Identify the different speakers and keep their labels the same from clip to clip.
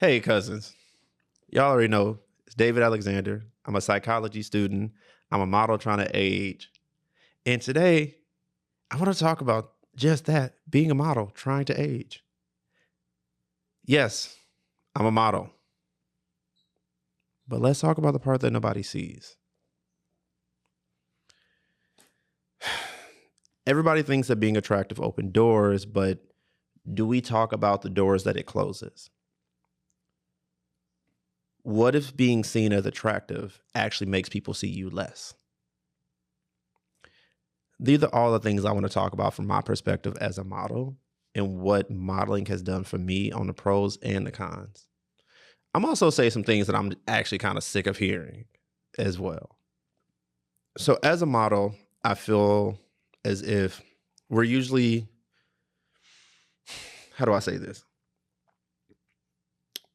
Speaker 1: Hey, cousins. Y'all already know it's David Alexander. I'm a psychology student. I'm a model trying to age. And today, I want to talk about just that, being a model trying to age. Yes, I'm a model. But let's talk about the part that nobody sees. Everybody thinks that being attractive opens doors, but do we talk about the doors that it closes? What if being seen as attractive actually makes people see you less? These are all the things I want to talk about from my perspective as a model and what modeling has done for me on the pros and the cons. I'm also say some things that I'm actually kind of sick of hearing as well. So as a model, I feel as if we're usually, how do I say this?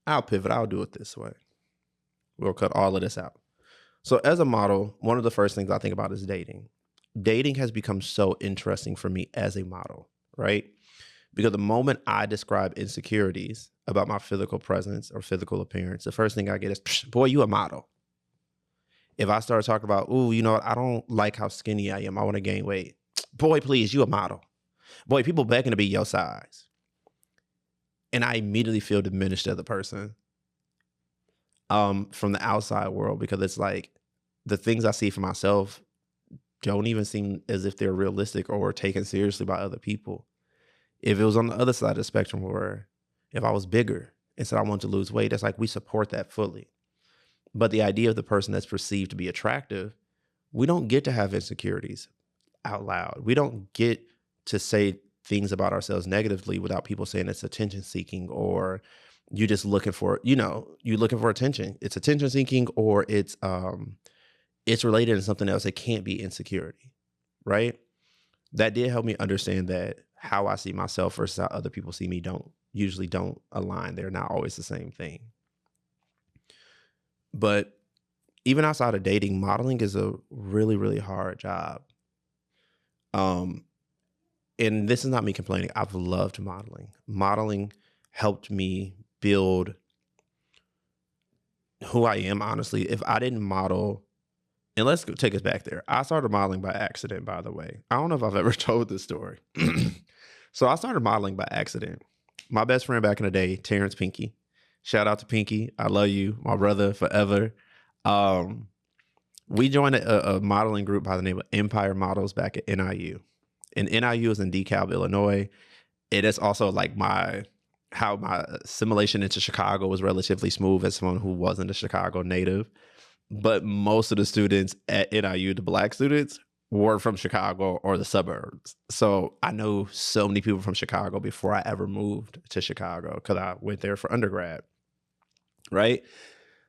Speaker 1: I'll pivot. I'll do it this way. We'll cut all of this out. So as a model, one of the first things I think about is dating. Dating has become so interesting for me as a model, right? Because the moment I describe insecurities about my physical presence or physical appearance, the first thing I get is, "Psh, boy, you a model." If I start talking about, ooh, you know what, I don't like how skinny I am, I want to gain weight. Boy, please, you a model. Boy, people begging to be your size. And I immediately feel diminished as a person from the outside world, because it's like the things I see for myself don't even seem as if they're realistic or taken seriously by other people. If it was on the other side of the spectrum, where if I was bigger and said I want to lose weight, that's like we support that fully. But the idea of the person that's perceived to be attractive, we don't get to have insecurities out loud. We don't get to say things about ourselves negatively without people saying it's attention seeking, or you just looking for, you looking for attention. It's attention seeking, or it's related to something else. It can't be insecurity, right? That did help me understand that how I see myself versus how other people see me don't align. They're not always the same thing. But even outside of dating, modeling is a really, really hard job. Um, and this is not me complaining. I've loved modeling. Modeling helped me build who I am, honestly. If I didn't model, and take us back there. I started modeling by accident, by the way. I don't know if I've ever told this story. So I started modeling by accident. My best friend back in the day, Terrence Pinky. Shout out to Pinky. I love you, my brother, forever. Um, we joined a modeling group by the name of Empire Models back at NIU. And NIU is in DeKalb, Illinois. It is also like how my assimilation into Chicago was relatively smooth as someone who wasn't a Chicago native. But most of the students at NIU, the Black students, were from Chicago or the suburbs. So I know so many people from Chicago before I ever moved to Chicago, because I went there for undergrad, right?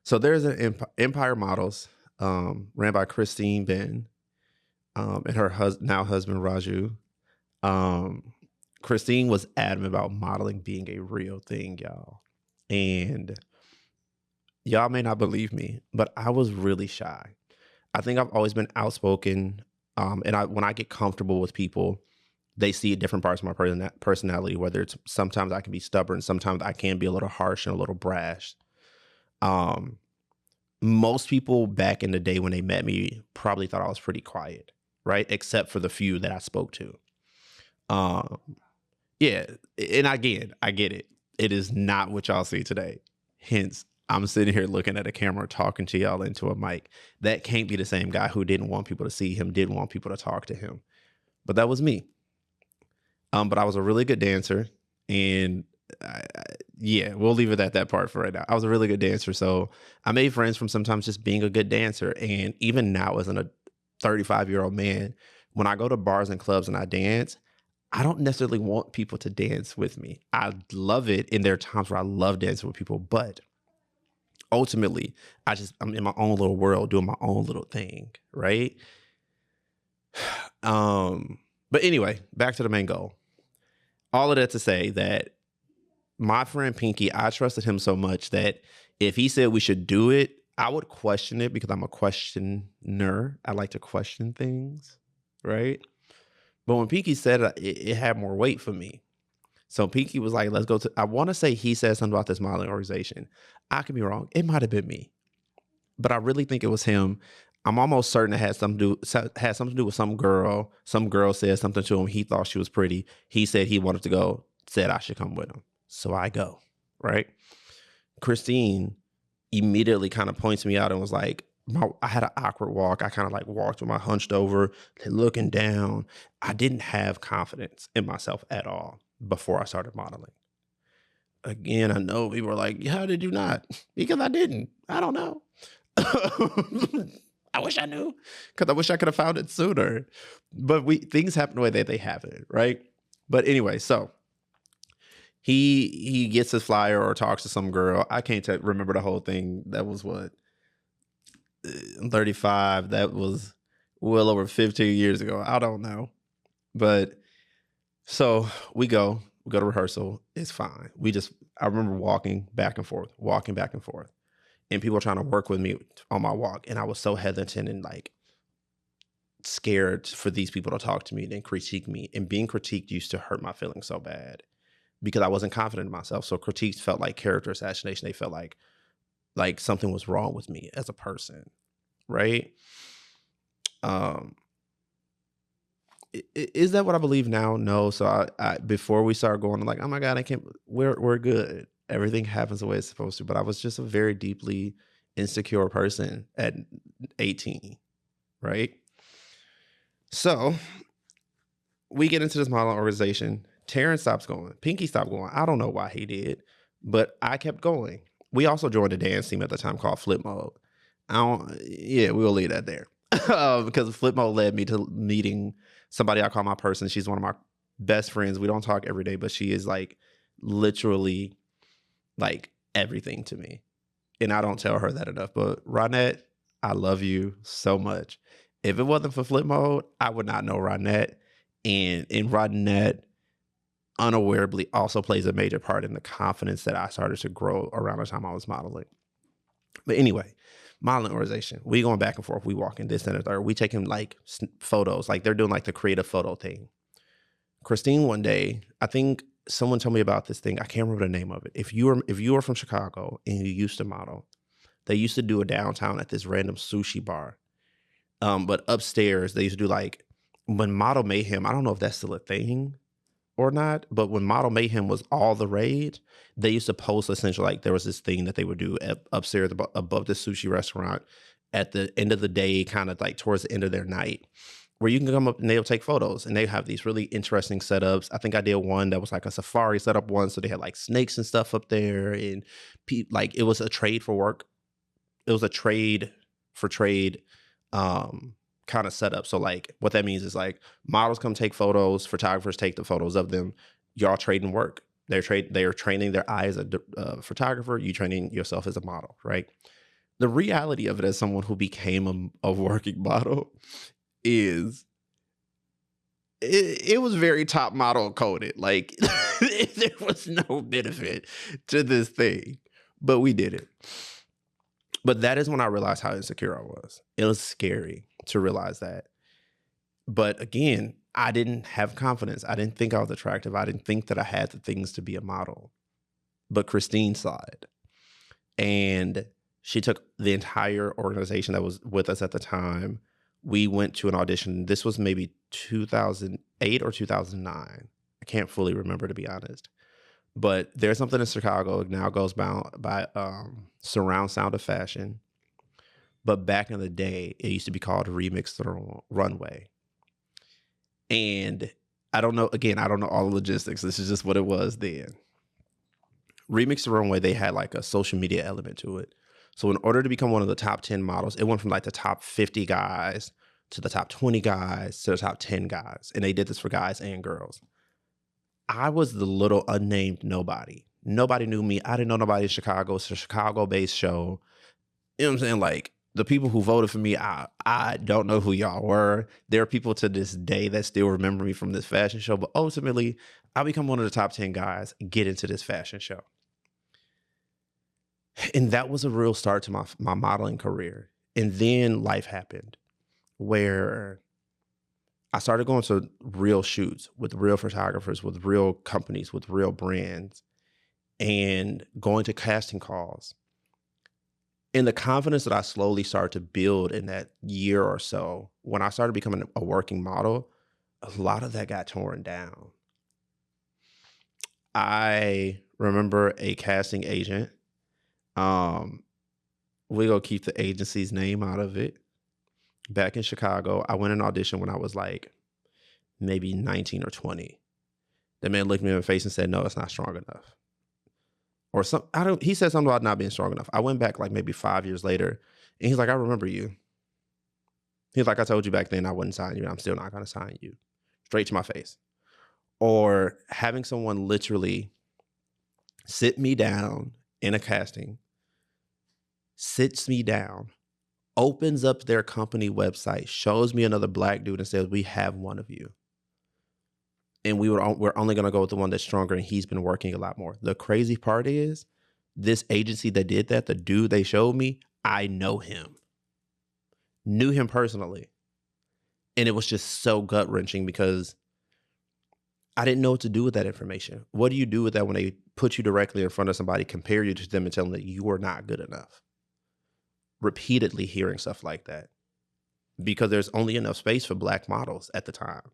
Speaker 1: So there's an Empire Models, ran by Christine Ben, and her now husband, Raju. Christine was adamant about modeling being a real thing, y'all. And y'all may not believe me, but I was really shy. I think I've always been outspoken. When I get comfortable with people, they see different parts of my personality, whether it's sometimes I can be stubborn, sometimes I can be a little harsh and a little brash. Um, Most people back in the day when they met me probably thought I was pretty quiet, right? Except for the few that I spoke to. Um, yeah. And again, I get it. It is not what y'all see today. Hence, I'm sitting here looking at a camera talking to y'all into a mic. That can't be the same guy who didn't want people to see him, didn't want people to talk to him. But that was me. But I was a really good dancer. And yeah, we'll leave it at that part for right now. I was a really good dancer. So I made friends from sometimes just being a good dancer. And even now, as a 35-year-old man, when I go to bars and clubs and I dance, I don't necessarily want people to dance with me. I love it. And there are times where I love dancing with people, but ultimately, I'm in my own little world doing my own little thing, right? But anyway, back to the main goal. All of that to say that my friend Pinky, I trusted him so much that if he said we should do it, I would question it, because I'm a questioner. I like to question things, right? But when Pinky said it, it had more weight for me. So Pinky was like, let's go to, I want to say he said something about this modeling organization. I could be wrong. It might have been me, but I really think it was him. I'm almost certain it had something to do, had something to do with some girl. Some girl said something to him. He thought she was pretty. He said he wanted to go, said I should come with him. So I go, right? Christine immediately kind of points me out and was like, I had an awkward walk. I kind of like walked with my hunched over, looking down. I didn't have confidence in myself at all before I started modeling. Again, I know people are like, how did you not? Because I didn't. I don't know. I wish I knew, because I wish I could have found it sooner. But things happen the way that they happen, right? But anyway, so he gets his flyer or talks to some girl. I can't remember the whole thing. That was what, 35. That was well over 15 years ago. I don't know. But so we go to rehearsal. It's fine. I remember walking back and forth. And people trying to work with me on my walk. And I was so hesitant and like scared for these people to talk to me and critique me. And being critiqued used to hurt my feelings so bad because I wasn't confident in myself. So critiques felt like character assassination. They felt like something was wrong with me as a person, right? Is that what I believe now? No. So I before we started going, I'm like, oh my God, I can't. We're good. Everything happens the way it's supposed to. But I was just a very deeply insecure person at 18, right? So we get into this modeling organization. Terrence stops going. Pinky stopped going. I don't know why he did, but I kept going. We also joined a dance team at the time called Flip Mode. We'll leave that there. Because Flip Mode led me to meeting somebody I call my person. She's one of my best friends. We don't talk every day, but she is like literally like everything to me. And I don't tell her that enough. But Ronette, I love you so much. If it wasn't for Flip Mode, I would not know Ronette. And Ronette unawarely also plays a major part in the confidence that I started to grow around the time I was modeling. But anyway, modeling organization, we going back and forth. We walking this and the third. We taking like photos, like they're doing like the creative photo thing. Christine, one day, I think someone told me about this thing. I can't remember the name of it. If you were from Chicago and you used to model, they used to do a downtown at this random sushi bar. But upstairs, they used to do like when Model Mayhem. I don't know if that's still a thing or not, but when Model Mayhem was all the rage, they used to post essentially like there was this thing that they would do upstairs above the sushi restaurant at the end of the day, kind of like towards the end of their night, where you can come up and they'll take photos and they have these really interesting setups. I think I did one that was like a safari setup one. So they had like snakes and stuff up there and like it was a trade for work. It was a trade for trade kind of setup. So like what that means is like models come take photos, photographers take the photos of them. Y'all trading work. They are training their eye as a photographer. You training yourself as a model, right? The reality of it as someone who became a working model is it was very top model coded. Like there was no benefit to this thing, but we did it. But that is when I realized how insecure I was. It was scary to realize that. But again, I didn't have confidence. I didn't think I was attractive. I didn't think that I had the things to be a model. But Christine saw it. And she took the entire organization that was with us at the time. We went to an audition. This was maybe 2008 or 2009. I can't fully remember, to be honest. But there's something in Chicago. It now goes by surround sound of fashion. But back in the day, it used to be called Remix the Runway. And I don't know all the logistics. This is just what it was then. Remix the Runway, they had like a social media element to it. So in order to become one of the top 10 models, it went from like the top 50 guys to the top 20 guys to the top 10 guys. And they did this for guys and girls. I was the little unnamed nobody. Nobody knew me. I didn't know nobody in Chicago. It's a Chicago-based show. You know what I'm saying? Like, the people who voted for me, I don't know who y'all were. There are people to this day that still remember me from this fashion show. But ultimately, I become one of the top 10 guys and get into this fashion show. And that was a real start to my modeling career. And then life happened where I started going to real shoots with real photographers, with real companies, with real brands, and going to casting calls. And the confidence that I slowly started to build in that year or so, when I started becoming a working model, a lot of that got torn down. I remember a casting agent. Um, we gonna keep the agency's name out of it. Back in Chicago, I went and auditioned when I was like maybe 19 or 20. The man looked me in the face and said, "No, it's not strong enough." Or some I don't he said something about not being strong enough. I went back like maybe 5 years later and he's like, "I remember you." He's like, "I told you back then I wouldn't sign you, and I'm still not gonna sign you." Straight to my face. Or having someone literally sit me down in a casting, sits me down, opens up their company website, shows me another black dude and says, "We have one of you. And we're only gonna go with the one that's stronger, and he's been working a lot more." The crazy part is this agency that did that, the dude they showed me, I know him. Knew him personally. And it was just so gut wrenching because I didn't know what to do with that information. What do you do with that when they put you directly in front of somebody, compare you to them, and tell them that you are not good enough? Repeatedly hearing stuff like that because there's only enough space for black models at the time.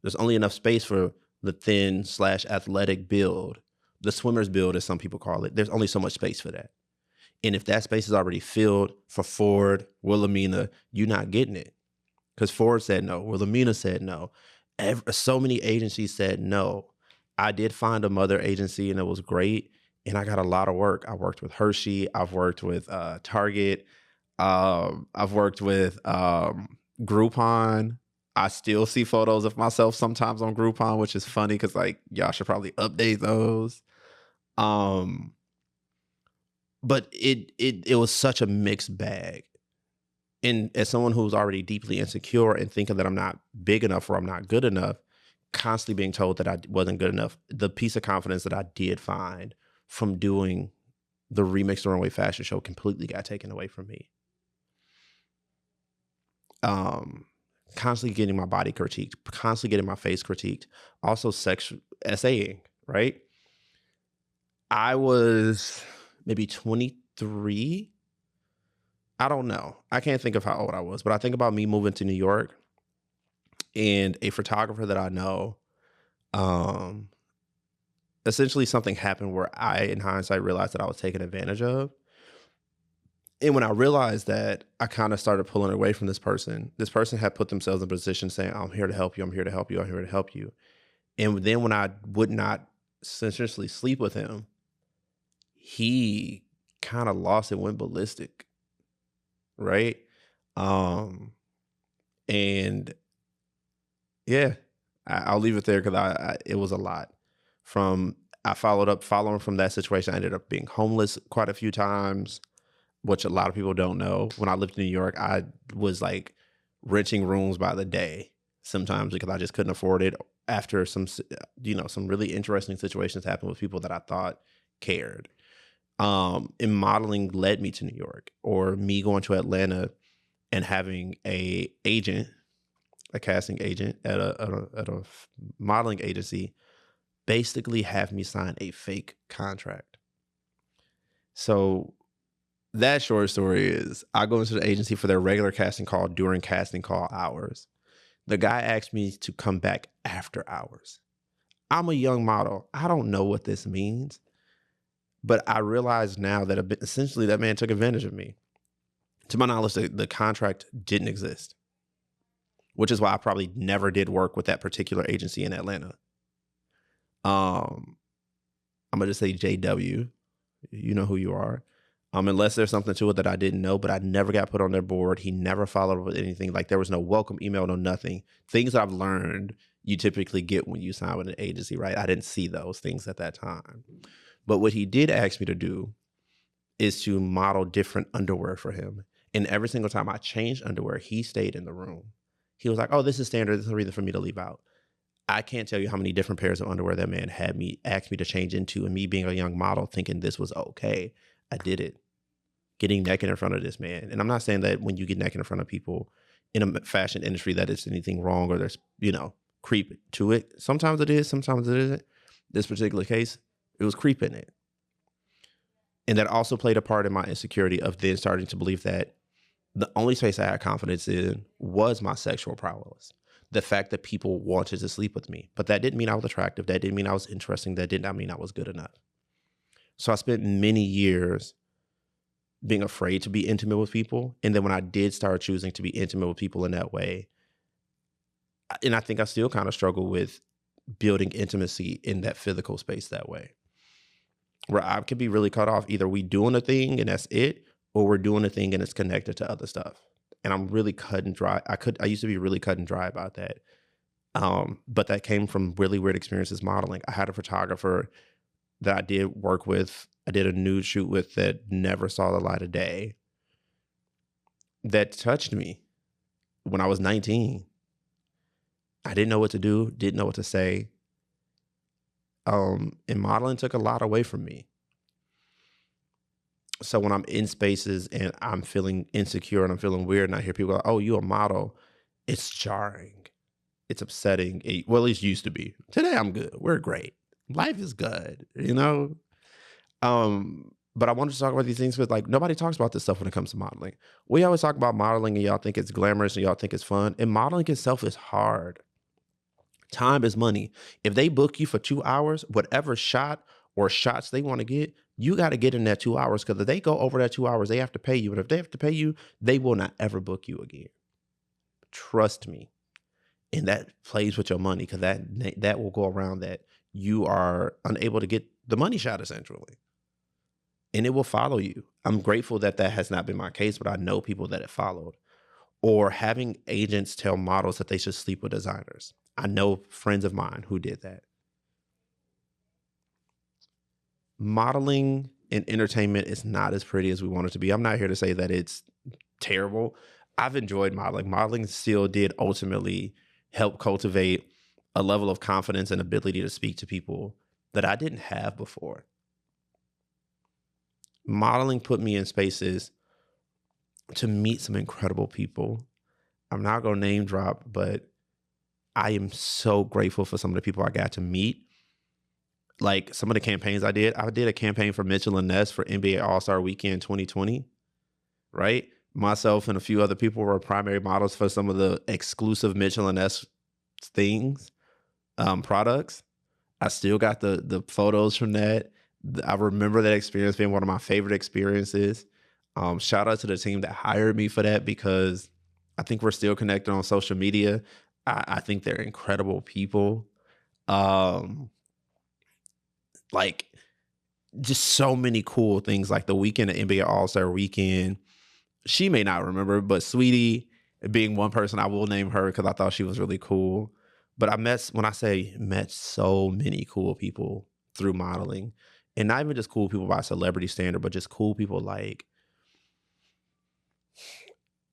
Speaker 1: There's only enough space for the thin slash athletic build, the swimmer's build, as some people call it. There's only so much space for that. And if that space is already filled for Ford, Wilhelmina, you're not getting it. Because Ford said no, Wilhelmina said no. So many agencies said no. I did find a mother agency and it was great. And I got a lot of work. I worked with Hershey. I've worked with Target. I've worked with Groupon. I still see photos of myself sometimes on Groupon, which is funny because like y'all should probably update those. But it was such a mixed bag. And as someone who's already deeply insecure and thinking that I'm not big enough or I'm not good enough, constantly being told that I wasn't good enough, the piece of confidence that I did find from doing the Remix the Runway fashion show completely got taken away from me. Constantly getting my body critiqued, constantly getting my face critiqued, also sexual essaying, right? I was maybe 23. I don't know. I can't think of how old I was, but I think about me moving to New York and a photographer that I know, essentially something happened where I, in hindsight, realized that I was taken advantage of. And when I realized that, I kind of started pulling away from this person. This person had put themselves in a position saying, "I'm here to help you. I'm here to help you. I'm here to help you." And then when I would not essentially sleep with him, he kind of lost it, went ballistic, right? And yeah, I'll leave it there because it was a lot. I followed up following from that situation. I ended up being homeless quite a few times, which a lot of people don't know. When I lived in New York, I was like renting rooms by the day sometimes because I just couldn't afford it after some really interesting situations happened with people that I thought cared. And modeling led me to New York, or me going to Atlanta and having a casting agent at a modeling agency basically have me sign a fake contract. So that short story is I go into the agency for their regular casting call during casting call hours. The guy asked me to come back after hours. I'm a young model. I don't know what this means, but I realize now that essentially that man took advantage of me. To my knowledge, the contract didn't exist, which is why I probably never did work with that particular agency in Atlanta. I'm going to just say JW. You know who you are. Unless there's something to it that I didn't know, but I never got put on their board. He never followed up with anything. Like there was no welcome email, no nothing. Things I've learned you typically get when you sign with an agency, right? I didn't see those things at that time. But what he did ask me to do is to model different underwear for him. And every single time I changed underwear, he stayed in the room. He was like, "Oh, this is standard. There's no reason for me to leave out." I can't tell you how many different pairs of underwear that man had me ask me to change into, and me being a young model thinking this was okay. I did it. Getting naked in front of this man. And I'm not saying that when you get naked in front of people, in a fashion industry that it's anything wrong or there's, creep to it. Sometimes it is, sometimes it isn't. This particular case, it was creep in it. And that also played a part in my insecurity of then starting to believe that the only space I had confidence in was my sexual prowess. The fact that people wanted to sleep with me. But that didn't mean I was attractive. That didn't mean I was interesting. That did not mean I was good enough. So I spent many years being afraid to be intimate with people. And then when I did start choosing to be intimate with people in that way, and I think I still kind of struggle with building intimacy in that physical space that way, where I could be really cut off. Either we doing a thing and that's it, or we're doing a thing and it's connected to other stuff. And I'm really cut and dry. I used to be really cut and dry about that. But that came from really weird experiences modeling. I had a photographer that I did work with. I did a nude shoot with that never saw the light of day. That touched me when I was 19. I didn't know what to do, didn't know what to say. And modeling took a lot away from me. So when I'm in spaces and I'm feeling insecure and I'm feeling weird and I hear people like, oh, you a model, it's jarring. It's upsetting. Well, at least used to be. Today I'm good. We're great. Life is good, But I wanted to talk about these things because like nobody talks about this stuff when it comes to modeling. We always talk about modeling and y'all think it's glamorous and y'all think it's fun. And modeling itself is hard. Time is money. If they book you for 2 hours, whatever shot or shots they want to get, you got to get in that 2 hours, because if they go over that 2 hours, they have to pay you. And if they have to pay you, they will not ever book you again. Trust me. And that plays with your money, because that will go around that you are unable to get the money shot essentially. And it will follow you. I'm grateful that that has not been my case, but I know people that it followed. Or having agents tell models that they should sleep with designers. I know friends of mine who did that. Modeling and entertainment is not as pretty as we want it to be. I'm not here to say that it's terrible. I've enjoyed modeling. Modeling still did ultimately help cultivate a level of confidence and ability to speak to people that I didn't have before. Modeling put me in spaces to meet some incredible people. I'm not going to name drop, but I am so grateful for some of the people I got to meet. Like some of the campaigns I did a campaign for Mitchell and Ness for NBA All-Star Weekend 2020, right? Myself and a few other people were primary models for some of the exclusive Mitchell and Ness things, products. I still got the photos from that. I remember that experience being one of my favorite experiences. Shout out to the team that hired me for that, because I think we're still connected on social media. I think they're incredible people. Like just so many cool things, like the weekend of NBA All-Star Weekend. She may not remember, but Sweetie being one person, I will name her because I thought she was really cool. But I met so many cool people through modeling, and not even just cool people by celebrity standard, but just cool people like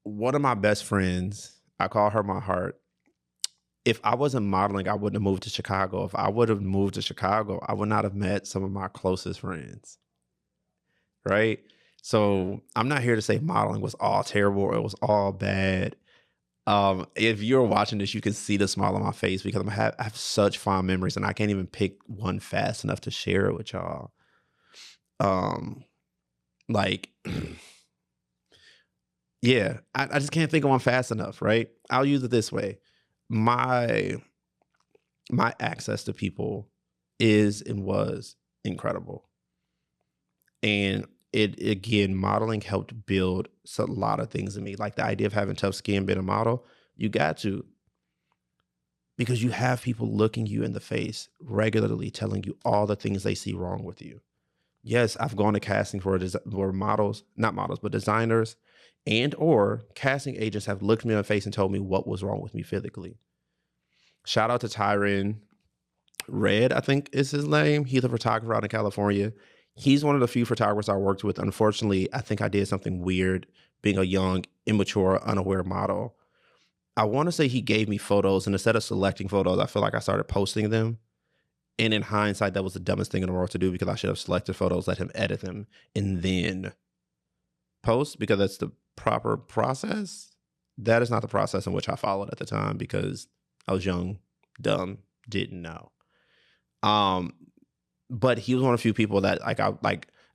Speaker 1: one of my best friends. I call her my heart. If I wasn't modeling, I wouldn't have moved to Chicago. If I would have moved to Chicago, I would not have met some of my closest friends. Right? So I'm not here to say modeling was all terrible or it was all bad. If you're watching this, you can see the smile on my face, because I have such fond memories, and I can't even pick one fast enough to share it with y'all. Like, yeah, I just can't think of one fast enough, right? I'll use it this way. My access to people is and was incredible. And it, again, modeling helped build a lot of things in me. Like the idea of having tough skin, being a model, you got to, because you have people looking you in the face regularly, telling you all the things they see wrong with you. Yes, I've gone to casting for models, not models, but designers, and or casting agents have looked me in the face and told me what was wrong with me physically. Shout out to Tyron Red, I think is his name. He's a photographer out in California. He's one of the few photographers I worked with. Unfortunately, I think I did something weird being a young, immature, unaware model. I want to say he gave me photos, and instead of selecting photos, I feel like I started posting them. And in hindsight, that was the dumbest thing in the world to do, because I should have selected photos, let him edit them, and then post, because that's the proper process. That is not the process in which I followed at the time because I was young, dumb, didn't know. Um, but he was one of the few people that I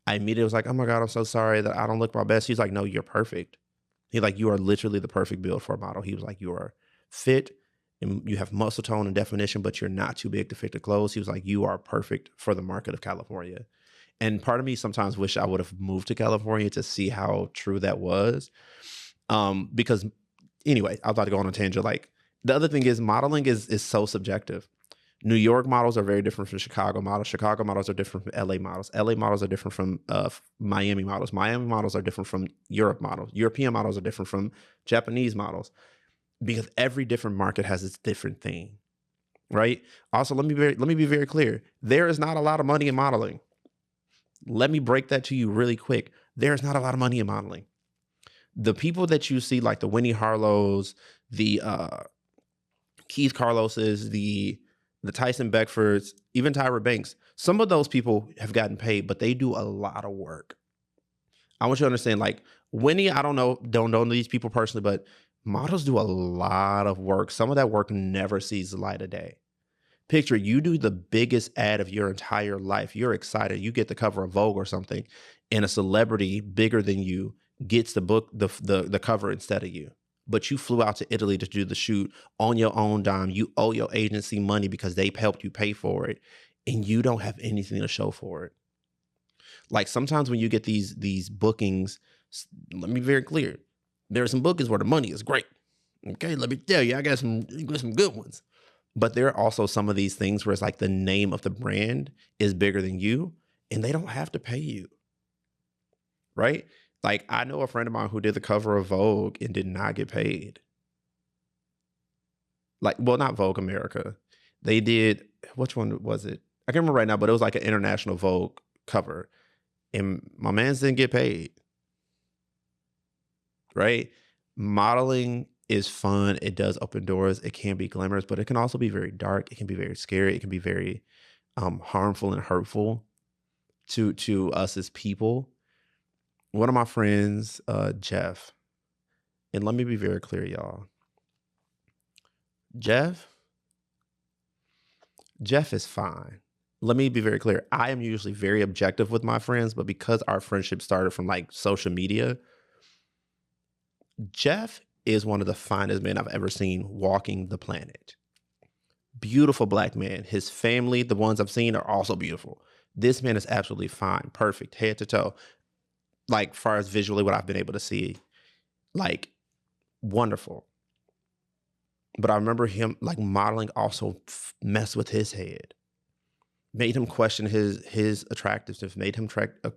Speaker 1: immediately was like, oh my God, I'm so sorry that I don't look my best. He's like, no, you're perfect. He like, you are literally the perfect build for a model. He was like, you are fit and you have muscle tone and definition, but you're not too big to fit the clothes. He was like, you are perfect for the market of California. And part of me sometimes wish I would have moved to California to see how true that was. Because anyway, I was about to go on a tangent. Like the other thing is modeling is so subjective. New York models are very different from Chicago models. Chicago models are different from LA models. LA models are different from Miami models. Miami models are different from Europe models. European models are different from Japanese models because every different market has its different thing, right? Also, let me be very clear. There is not a lot of money in modeling. Let me break that to you really quick. There is not a lot of money in modeling. The people that you see, like the Winnie Harlows, the Keith Carloses, the Tyson Beckfords, even Tyra Banks, some of those people have gotten paid, but they do a lot of work. I want you to understand, like Winnie, I don't know these people personally, but models do a lot of work. Some of that work never sees the light of day. Picture you do the biggest ad of your entire life. You're excited. You get the cover of Vogue or something, and a celebrity bigger than you gets the book, the cover instead of you. But you flew out to Italy to do the shoot on your own dime. You owe your agency money because they helped you pay for it, and you don't have anything to show for it. Like sometimes when you get these bookings, let me be very clear. There are some bookings where the money is great. Okay, let me tell you, I got some good ones. But there are also some of these things where it's like the name of the brand is bigger than you and they don't have to pay you. Right? Like I know a friend of mine who did the cover of Vogue and did not get paid. Like, well, not Vogue America. They did, which one was it? I can't remember right now, but it was like an international Vogue cover. And my mans didn't get paid. Right? Modeling is fun. It does open doors. It can be glamorous, but it can also be very dark. It can be very scary. It can be very harmful and hurtful to us as people. One of my friends, Jeff, and let me be very clear, y'all. Jeff is fine. Let me be very clear. I am usually very objective with my friends, but because our friendship started from like social media, Jeff is one of the finest men I've ever seen walking the planet. Beautiful black man. His family, the ones I've seen, are also beautiful. This man is absolutely fine, perfect, head to toe. Like, far as visually what I've been able to see, like, wonderful. But I remember him, like, modeling also messed with his head, made him question his attractiveness, made him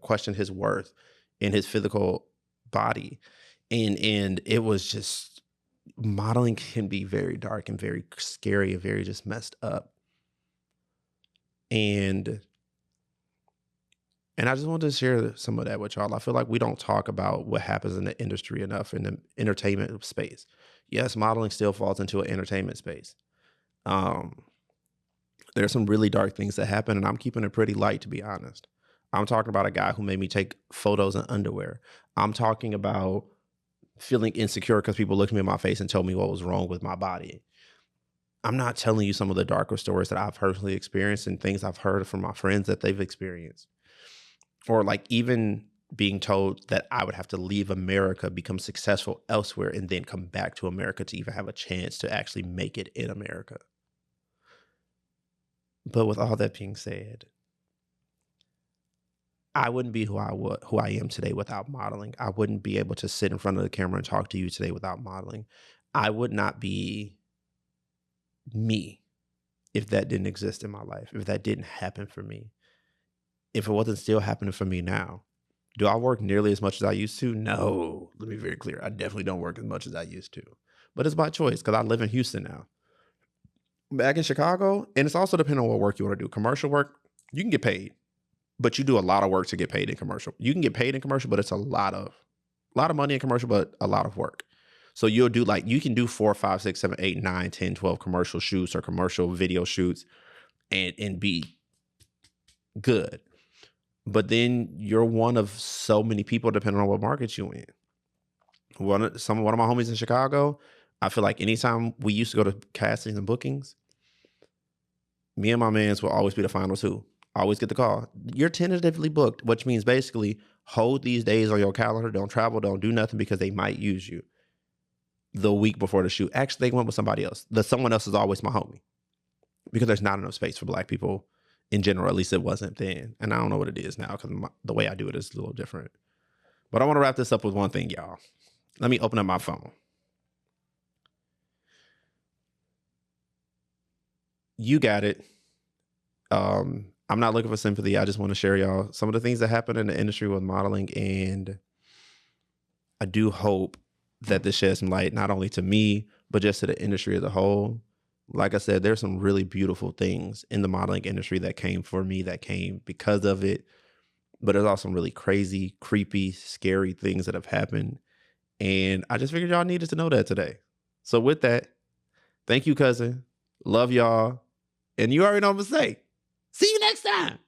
Speaker 1: question his worth in his physical body. And it was just, modeling can be very dark and very scary and very just messed up. And I just wanted to share some of that with y'all. I feel like we don't talk about what happens in the industry enough in the entertainment space. Yes, modeling still falls into an entertainment space. Um, there's some really dark things that happen, and I'm keeping it pretty light, to be honest. I'm talking about a guy who made me take photos in underwear. I'm talking about feeling insecure because people looked me in my face and told me what was wrong with my body. I'm not telling you some of the darker stories that I've personally experienced and things I've heard from my friends that they've experienced. Or like even being told that I would have to leave America, become successful elsewhere, and then come back to America to even have a chance to actually make it in America. But with all that being said, I wouldn't be who I am today without modeling. I wouldn't be able to sit in front of the camera and talk to you today without modeling. I would not be me if that didn't exist in my life, if that didn't happen for me, if it wasn't still happening for me now. Do I work nearly as much as I used to? No. Let me be very clear. I definitely don't work as much as I used to. But it's by choice because I live in Houston now. Back in Chicago, and it's also depending on what work you want to do. Commercial work, you can get paid, but you do a lot of work to get paid in commercial. You can get paid in commercial, but it's a lot of money in commercial, but a lot of work. So you'll do like, you can do 4, 5, 6, 7, 8, 9, 10, 12 commercial shoots or commercial video shoots and be good. But then you're one of so many people depending on what market you in. One of my homies in Chicago, I feel like anytime we used to go to castings and bookings, me and my mans will always be the final two. Always get the call. You're tentatively booked, which means basically hold these days on your calendar. Don't travel. Don't do nothing because they might use you the week before the shoot. Actually, they went with somebody else. The someone else is always my homie because there's not enough space for Black people in general. At least it wasn't then, and I don't know what it is now because the way I do it is a little different. But I want to wrap this up with one thing, y'all. Let me open up my phone. You got it. I'm not looking for sympathy. I just want to share y'all some of the things that happen in the industry with modeling, and I do hope that this sheds some light not only to me but just to the industry as a whole. Like I said, there's some really beautiful things in the modeling industry that came for me, that came because of it. But there's also some really crazy, creepy, scary things that have happened. And I just figured y'all needed to know that today. So with that, thank you, cousin. Love y'all. And you already know what I'm going to say. See you next time.